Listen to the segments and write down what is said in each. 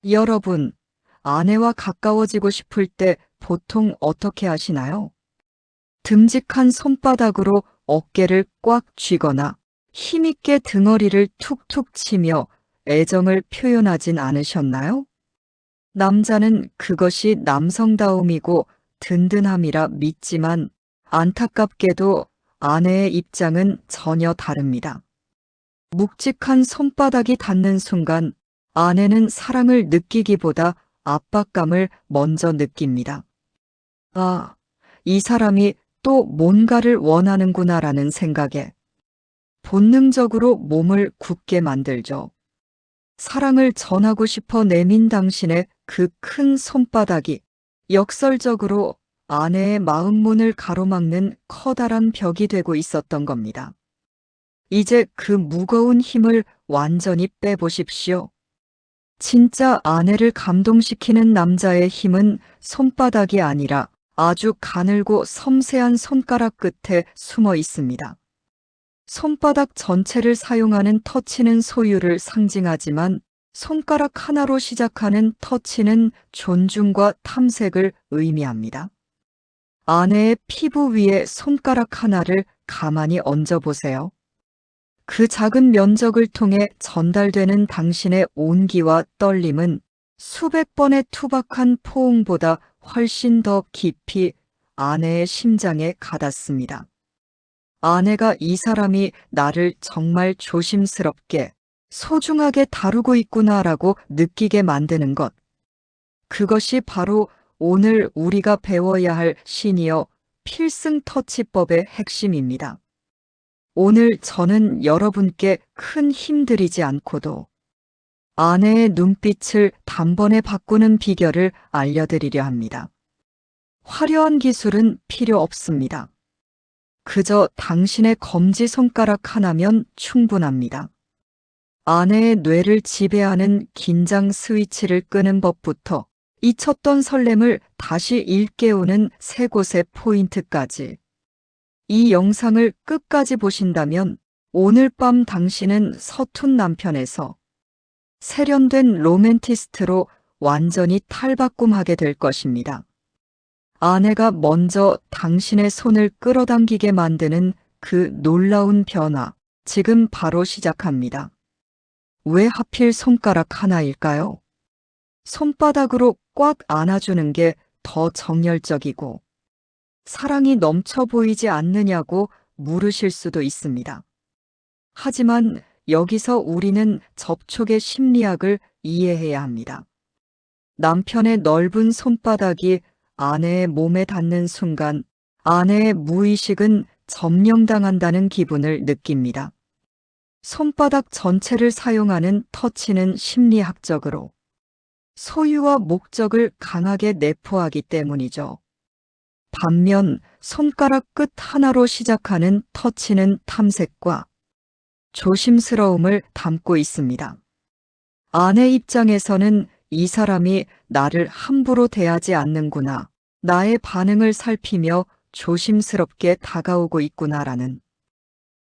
여러분, 아내와 가까워지고 싶을 때 보통 어떻게 하시나요? 듬직한 손바닥으로 어깨를 꽉 쥐거나 힘있게 등허리를 툭툭 치며 애정을 표현하진 않으셨나요? 남자는 그것이 남성다움이고 든든함이라 믿지만 안타깝게도 아내의 입장은 전혀 다릅니다. 묵직한 손바닥이 닿는 순간 아내는 사랑을 느끼기보다 압박감을 먼저 느낍니다. 아, 이 사람이 또 뭔가를 원하는구나라는 생각에 본능적으로 몸을 굳게 만들죠. 사랑을 전하고 싶어 내민 당신의 그 큰 손바닥이 역설적으로 아내의 마음문을 가로막는 커다란 벽이 되고 있었던 겁니다. 이제 그 무거운 힘을 완전히 빼보십시오. 진짜 아내를 감동시키는 남자의 힘은 손바닥이 아니라 아주 가늘고 섬세한 손가락 끝에 숨어 있습니다. 손바닥 전체를 사용하는 터치는 소유를 상징하지만 손가락 하나로 시작하는 터치는 존중과 탐색을 의미합니다. 아내의 피부 위에 손가락 하나를 가만히 얹어보세요. 그 작은 면적을 통해 전달되는 당신의 온기와 떨림은 수백 번의 투박한 포옹보다 훨씬 더 깊이 아내의 심장에 가닿습니다. 아내가 이 사람이 나를 정말 조심스럽게 소중하게 다루고 있구나라고 느끼게 만드는 것. 그것이 바로 오늘 우리가 배워야 할 시니어 필승 터치법의 핵심입니다. 오늘 저는 여러분께 큰 힘 들이지 않고도 아내의 눈빛을 단번에 바꾸는 비결을 알려드리려 합니다. 화려한 기술은 필요 없습니다. 그저 당신의 검지손가락 하나면 충분합니다. 아내의 뇌를 지배하는 긴장 스위치를 끄는 법부터 잊혔던 설렘을 다시 일깨우는 세 곳의 포인트까지. 이 영상을 끝까지 보신다면 오늘 밤 당신은 서툰 남편에서 세련된 로맨티스트로 완전히 탈바꿈하게 될 것입니다. 아내가 먼저 당신의 손을 끌어당기게 만드는 그 놀라운 변화, 지금 바로 시작합니다. 왜 하필 손가락 하나일까요? 손바닥으로 꽉 안아주는 게 더 정열적이고 사랑이 넘쳐 보이지 않느냐고 물으실 수도 있습니다. 하지만 여기서 우리는 접촉의 심리학을 이해해야 합니다. 남편의 넓은 손바닥이 아내의 몸에 닿는 순간 아내의 무의식은 점령당한다는 기분을 느낍니다. 손바닥 전체를 사용하는 터치는 심리학적으로 소유와 목적을 강하게 내포하기 때문이죠. 반면 손가락 끝 하나로 시작하는 터치는 탐색과 조심스러움을 담고 있습니다. 아내 입장에서는 이 사람이 나를 함부로 대하지 않는구나, 나의 반응을 살피며 조심스럽게 다가오고 있구나라는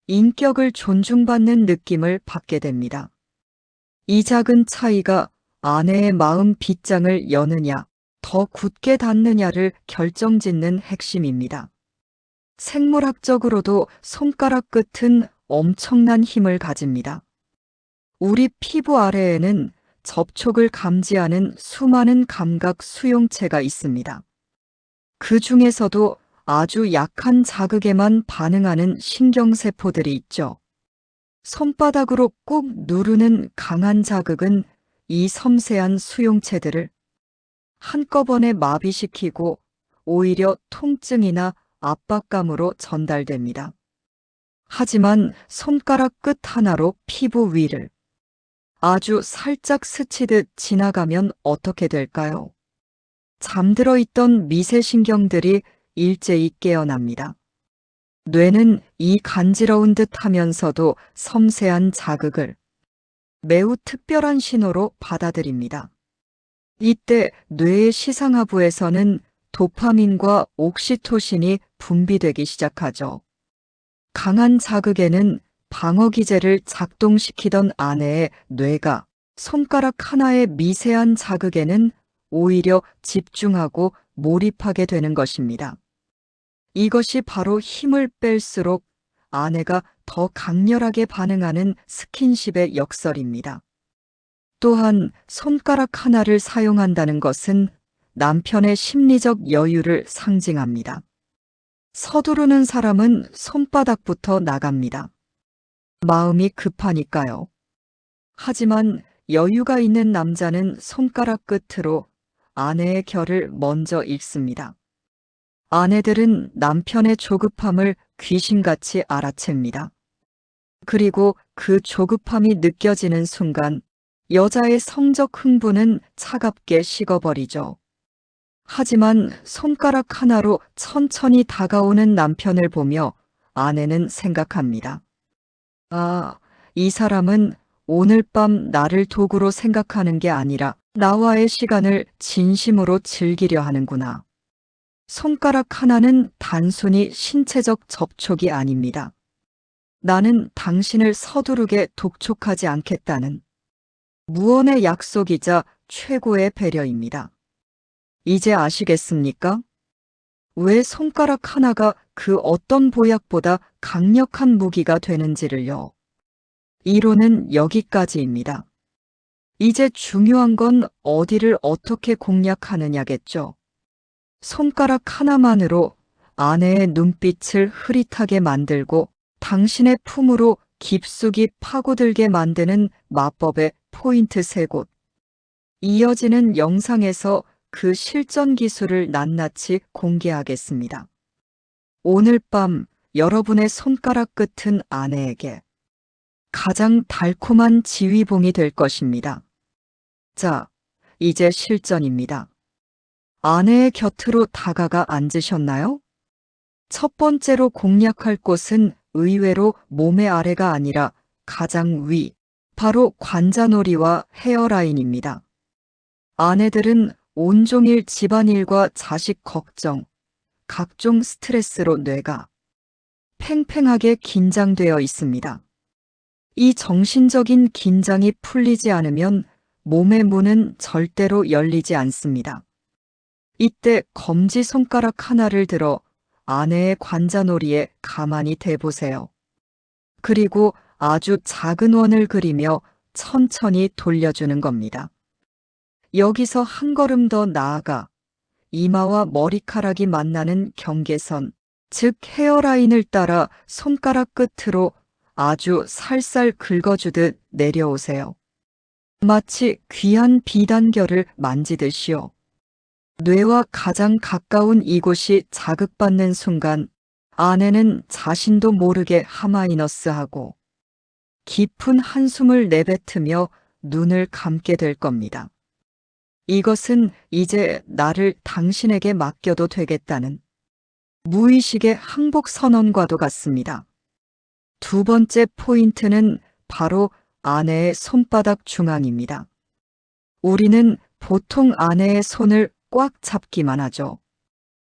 인격을 존중받는 느낌을 받게 됩니다. 이 작은 차이가 아내의 마음 빗장을 여느냐, 더 굳게 닿느냐를 결정짓는 핵심입니다. 생물학적으로도 손가락 끝은 엄청난 힘을 가집니다. 우리 피부 아래에는 접촉을 감지하는 수많은 감각 수용체가 있습니다. 그 중에서도 아주 약한 자극에만 반응하는 신경세포들이 있죠. 손바닥으로 꾹 누르는 강한 자극은 이 섬세한 수용체들을 한꺼번에 마비시키고 오히려 통증이나 압박감으로 전달됩니다. 하지만 손가락 끝 하나로 피부 위를 아주 살짝 스치듯 지나가면 어떻게 될까요? 잠들어 있던 미세신경들이 일제히 깨어납니다. 뇌는 이 간지러운 듯 하면서도 섬세한 자극을 매우 특별한 신호로 받아들입니다. 이때 뇌의 시상하부에서는 도파민과 옥시토신이 분비되기 시작하죠. 강한 자극에는 방어 기제를 작동시키던 아내의 뇌가 손가락 하나의 미세한 자극에는 오히려 집중하고 몰입하게 되는 것입니다. 이것이 바로 힘을 뺄수록 아내가 더 강렬하게 반응하는 스킨십의 역설입니다. 또한 손가락 하나를 사용한다는 것은 남편의 심리적 여유를 상징합니다. 서두르는 사람은 손바닥부터 나갑니다. 마음이 급하니까요. 하지만 여유가 있는 남자는 손가락 끝으로 아내의 결을 먼저 읽습니다. 아내들은 남편의 조급함을 귀신같이 알아챕니다. 그리고 그 조급함이 느껴지는 순간 여자의 성적 흥분은 차갑게 식어버리죠. 하지만 손가락 하나로 천천히 다가오는 남편을 보며 아내는 생각합니다. 아, 이 사람은 오늘 밤 나를 도구로 생각하는 게 아니라 나와의 시간을 진심으로 즐기려 하는구나. 손가락 하나는 단순히 신체적 접촉이 아닙니다. 나는 당신을 서두르게 독촉하지 않겠다는 무언의 약속이자 최고의 배려입니다. 이제 아시겠습니까? 왜 손가락 하나가 그 어떤 보약보다 강력한 무기가 되는지를요. 이론은 여기까지입니다. 이제 중요한 건 어디를 어떻게 공략하느냐겠죠. 손가락 하나만으로 아내의 눈빛을 흐릿하게 만들고 당신의 품으로 깊숙이 파고들게 만드는 마법의 포인트 3곳. 이어지는 영상에서 그 실전 기술을 낱낱이 공개하겠습니다. 오늘 밤 여러분의 손가락 끝은 아내에게 가장 달콤한 지휘봉이 될 것입니다. 자, 이제 실전입니다. 아내의 곁으로 다가가 앉으셨나요? 첫 번째로 공략할 곳은 의외로 몸의 아래가 아니라 가장 위, 바로 관자놀이와 헤어라인입니다. 아내들은 온종일 집안일과 자식 걱정, 각종 스트레스로 뇌가 팽팽하게 긴장되어 있습니다. 이 정신적인 긴장이 풀리지 않으면 몸의 문은 절대로 열리지 않습니다. 이때 검지손가락 하나를 들어 아내의 관자놀이에 가만히 대보세요. 그리고 아주 작은 원을 그리며 천천히 돌려주는 겁니다. 여기서 한 걸음 더 나아가 이마와 머리카락이 만나는 경계선, 즉 헤어라인을 따라 손가락 끝으로 아주 살살 긁어주듯 내려오세요. 마치 귀한 비단결을 만지듯이요. 뇌와 가장 가까운 이곳이 자극받는 순간 아내는 자신도 모르게 하마이너스하고 깊은 한숨을 내뱉으며 눈을 감게 될 겁니다. 이것은 이제 나를 당신에게 맡겨도 되겠다는 무의식의 항복 선언과도 같습니다. 두 번째 포인트는 바로 아내의 손바닥 중앙입니다. 우리는 보통 아내의 손을 꽉 잡기만 하죠.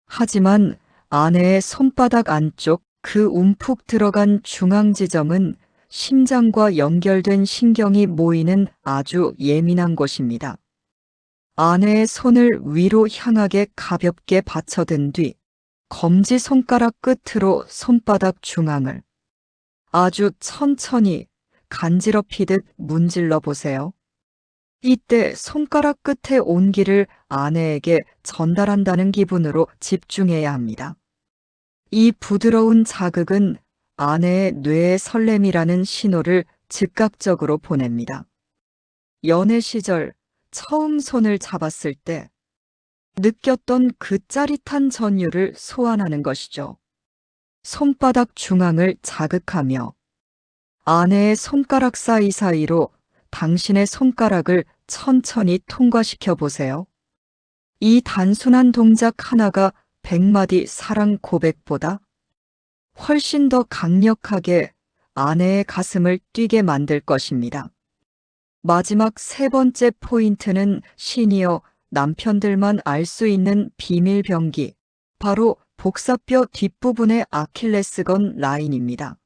하지만 아내의 손바닥 안쪽 그 움푹 들어간 중앙 지점은 심장과 연결된 신경이 모이는 아주 예민한 곳입니다. 아내의 손을 위로 향하게 가볍게 받쳐든 뒤 검지손가락 끝으로 손바닥 중앙을 아주 천천히 간지럽히듯 문질러 보세요. 이때 손가락 끝의 온기를 아내에게 전달한다는 기분으로 집중해야 합니다. 이 부드러운 자극은 아내의 뇌의 설렘이라는 신호를 즉각적으로 보냅니다. 연애 시절 처음 손을 잡았을 때 느꼈던 그 짜릿한 전율을 소환하는 것이죠. 손바닥 중앙을 자극하며 아내의 손가락 사이사이로 당신의 손가락을 천천히 통과시켜 보세요. 이 단순한 동작 하나가 100마디 사랑 고백보다 훨씬 더 강력하게 아내의 가슴을 뛰게 만들 것입니다. 마지막 세 번째 포인트는 시니어 남편들만 알 수 있는 비밀 병기, 바로 복사뼈 뒷부분의 아킬레스건 라인입니다.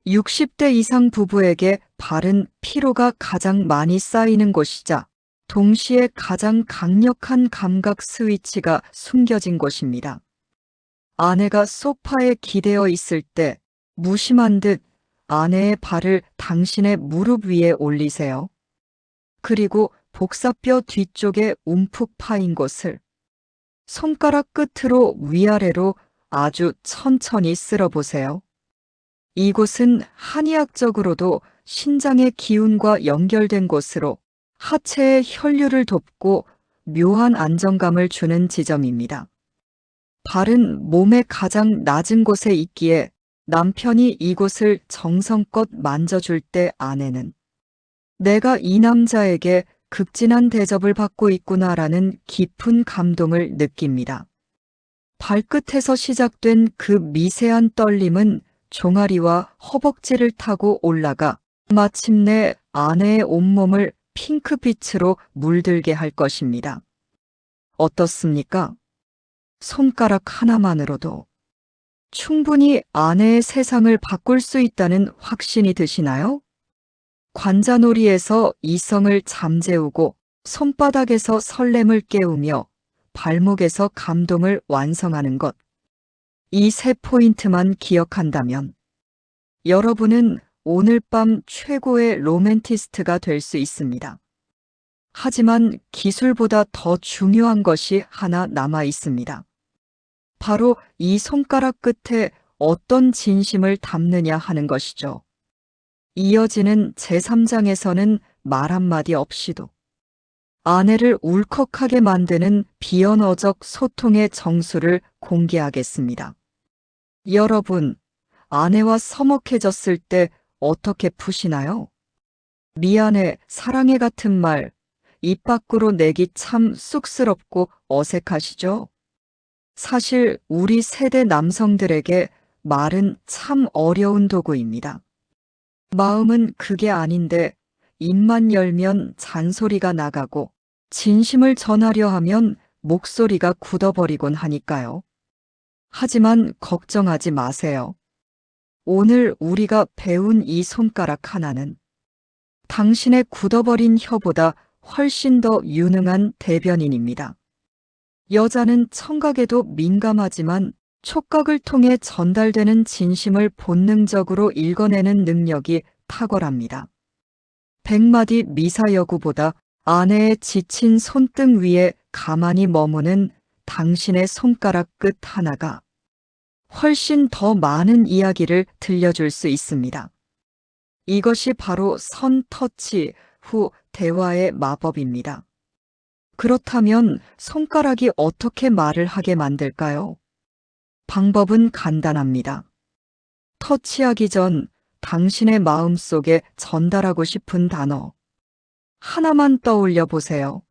60대 이상 부부에게 발은 피로가 가장 많이 쌓이는 곳이자 동시에 가장 강력한 감각 스위치가 숨겨진 곳입니다. 아내가 소파에 기대어 있을 때 무심한 듯 아내의 발을 당신의 무릎 위에 올리세요. 그리고 복사뼈 뒤쪽에 움푹 파인 곳을 손가락 끝으로 위아래로 아주 천천히 쓸어보세요. 이곳은 한의학적으로도 신장의 기운과 연결된 곳으로 하체의 혈류를 돕고 묘한 안정감을 주는 지점입니다. 발은 몸의 가장 낮은 곳에 있기에 남편이 이곳을 정성껏 만져줄 때 아내는 내가 이 남자에게 극진한 대접을 받고 있구나라는 깊은 감동을 느낍니다. 발끝에서 시작된 그 미세한 떨림은 종아리와 허벅지를 타고 올라가 마침내 아내의 온몸을 핑크빛으로 물들게 할 것입니다. 어떻습니까? 손가락 하나만으로도 충분히 아내의 세상을 바꿀 수 있다는 확신이 드시나요? 관자놀이에서 이성을 잠재우고 손바닥에서 설렘을 깨우며 발목에서 감동을 완성하는 것. 이 세 포인트만 기억한다면 여러분은 오늘 밤 최고의 로맨티스트가 될 수 있습니다. 하지만 기술보다 더 중요한 것이 하나 남아 있습니다. 바로 이 손가락 끝에 어떤 진심을 담느냐 하는 것이죠. 이어지는 제3장에서는 말 한마디 없이도 아내를 울컥하게 만드는 비언어적 소통의 정수를 공개하겠습니다. 여러분, 아내와 서먹해졌을 때 어떻게 푸시나요? 미안해, 사랑해 같은 말, 입 밖으로 내기 참 쑥스럽고 어색하시죠? 사실 우리 세대 남성들에게 말은 참 어려운 도구입니다. 마음은 그게 아닌데 입만 열면 잔소리가 나가고 진심을 전하려 하면 목소리가 굳어버리곤 하니까요. 하지만 걱정하지 마세요. 오늘 우리가 배운 이 손가락 하나는 당신의 굳어버린 혀보다 훨씬 더 유능한 대변인입니다. 여자는 청각에도 민감하지만 촉각을 통해 전달되는 진심을 본능적으로 읽어내는 능력이 탁월합니다. 100마디 미사여구보다 아내의 지친 손등 위에 가만히 머무는 당신의 손가락 끝 하나가 훨씬 더 많은 이야기를 들려줄 수 있습니다. 이것이 바로 선터치 후 대화의 마법입니다. 그렇다면 손가락이 어떻게 말을 하게 만들까요? 방법은 간단합니다. 터치하기 전 당신의 마음속에 전달하고 싶은 단어 하나만 떠올려 보세요.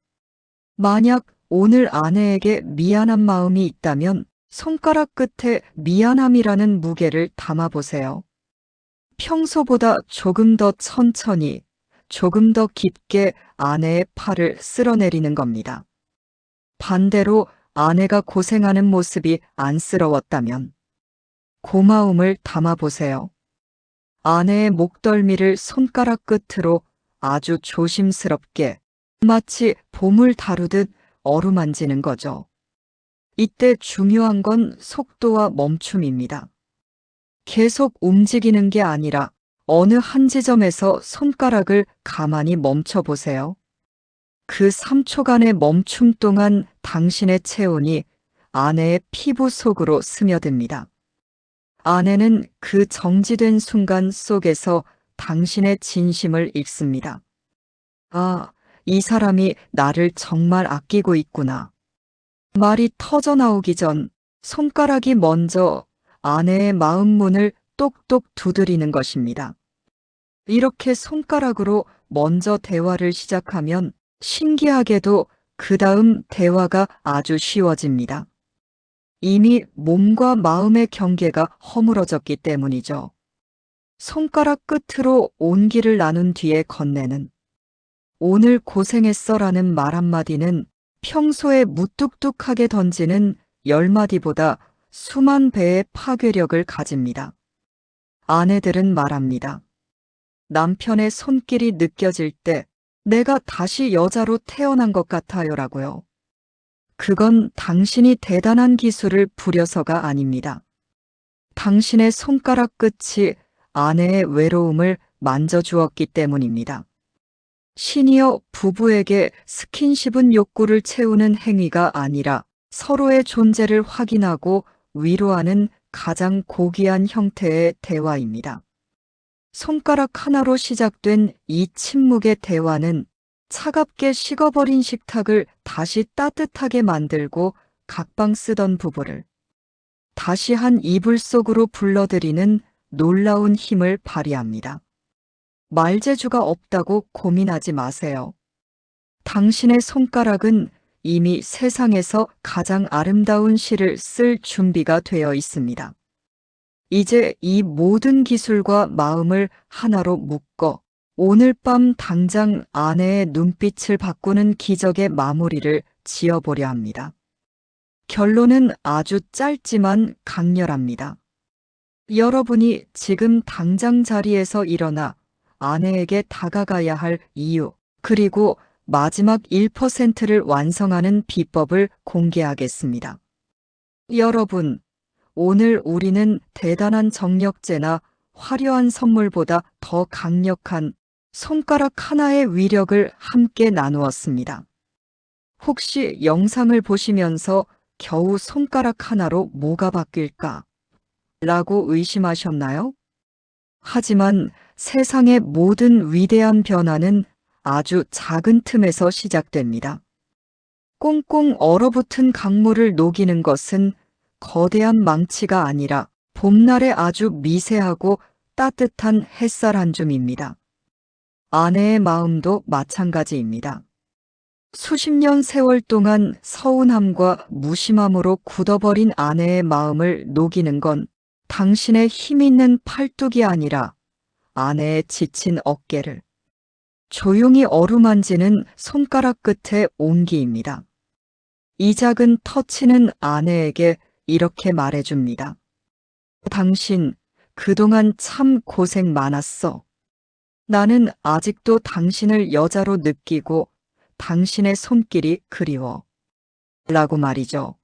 만약 오늘 아내에게 미안한 마음이 있다면 손가락 끝에 미안함이라는 무게를 담아보세요. 평소보다 조금 더 천천히, 조금 더 깊게 아내의 팔을 쓸어내리는 겁니다. 반대로 아내가 고생하는 모습이 안쓰러웠다면 고마움을 담아보세요. 아내의 목덜미를 손가락 끝으로 아주 조심스럽게 마치 봄을 다루듯 어루만지는 거죠. 이때 중요한 건 속도와 멈춤입니다. 계속 움직이는 게 아니라 어느 한 지점에서 손가락을 가만히 멈춰보세요. 그 3초간의 멈춤 동안 당신의 체온이 아내의 피부 속으로 스며듭니다. 아내는 그 정지된 순간 속에서 당신의 진심을 읽습니다. 아, 이 사람이 나를 정말 아끼고 있구나. 말이 터져 나오기 전 손가락이 먼저 아내의 마음 문을 똑똑 두드리는 것입니다. 이렇게 손가락으로 먼저 대화를 시작하면 신기하게도 그 다음 대화가 아주 쉬워집니다. 이미 몸과 마음의 경계가 허물어졌기 때문이죠. 손가락 끝으로 온기를 나눈 뒤에 건네는 오늘 고생했어라는 말 한마디는 평소에 무뚝뚝하게 던지는 10마디보다 수만 배의 파괴력을 가집니다. 아내들은 말합니다. 남편의 손길이 느껴질 때 내가 다시 여자로 태어난 것 같아요라고요. 그건 당신이 대단한 기술을 부려서가 아닙니다. 당신의 손가락 끝이 아내의 외로움을 만져주었기 때문입니다. 시니어 부부에게 스킨십은 욕구를 채우는 행위가 아니라 서로의 존재를 확인하고 위로하는 가장 고귀한 형태의 대화입니다. 손가락 하나로 시작된 이 침묵의 대화는 차갑게 식어버린 식탁을 다시 따뜻하게 만들고 각방 쓰던 부부를 다시 한 이불 속으로 불러들이는 놀라운 힘을 발휘합니다. 말재주가 없다고 고민하지 마세요. 당신의 손가락은 이미 세상에서 가장 아름다운 시를 쓸 준비가 되어 있습니다. 이제 이 모든 기술과 마음을 하나로 묶어 오늘 밤 당장 아내의 눈빛을 바꾸는 기적의 마무리를 지어보려 합니다. 결론은 아주 짧지만 강렬합니다. 여러분이 지금 당장 자리에서 일어나 아내에게 다가가야 할 이유, 그리고 마지막 1%를 완성하는 비법을 공개하겠습니다. 여러분, 오늘 우리는 대단한 정력제나 화려한 선물보다 더 강력한 손가락 하나의 위력을 함께 나누었습니다. 혹시 영상을 보시면서 겨우 손가락 하나로 뭐가 바뀔까? 라고 의심하셨나요? 하지만 세상의 모든 위대한 변화는 아주 작은 틈에서 시작됩니다. 꽁꽁 얼어붙은 강물을 녹이는 것은 거대한 망치가 아니라 봄날의 아주 미세하고 따뜻한 햇살 한 줌입니다. 아내의 마음도 마찬가지입니다. 수십 년 세월 동안 서운함과 무심함으로 굳어버린 아내의 마음을 녹이는 건 당신의 힘있는 팔뚝이 아니라 아내의 지친 어깨를 조용히 어루만지는 손가락 끝의 온기입니다. 이 작은 터치는 아내에게 이렇게 말해줍니다. 당신, 그동안 참 고생 많았어. 나는 아직도 당신을 여자로 느끼고 당신의 손길이 그리워. 라고 말이죠.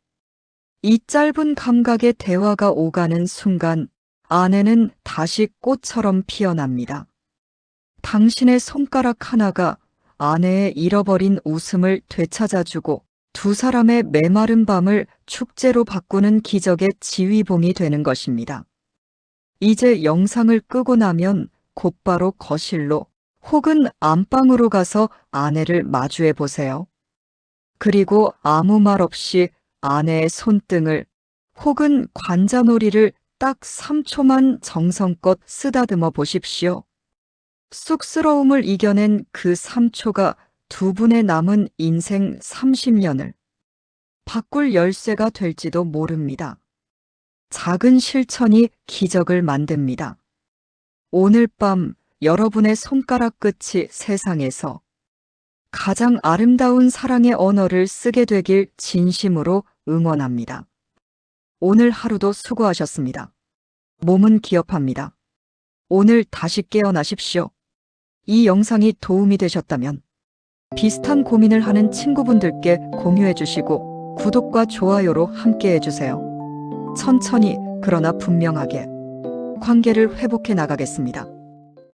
이 짧은 감각의 대화가 오가는 순간 아내는 다시 꽃처럼 피어납니다. 당신의 손가락 하나가 아내의 잃어버린 웃음을 되찾아주고 두 사람의 메마른 밤을 축제로 바꾸는 기적의 지휘봉이 되는 것입니다. 이제 영상을 끄고 나면 곧바로 거실로 혹은 안방으로 가서 아내를 마주해 보세요. 그리고 아무 말 없이 아내의 손등을 혹은 관자놀이를 딱 3초만 정성껏 쓰다듬어 보십시오. 쑥스러움을 이겨낸 그 3초가 두 분의 남은 인생 30년을 바꿀 열쇠가 될지도 모릅니다. 작은 실천이 기적을 만듭니다. 오늘 밤 여러분의 손가락 끝이 세상에서 가장 아름다운 사랑의 언어를 쓰게 되길 진심으로 응원합니다. 오늘 하루도 수고하셨습니다. 몸은 기업합니다. 오늘 다시 깨어나십시오. 이 영상이 도움이 되셨다면 비슷한 고민을 하는 친구분들께 공유해 주시고 구독과 좋아요로 함께 해주세요. 천천히 그러나 분명하게 관계를 회복해 나가겠습니다.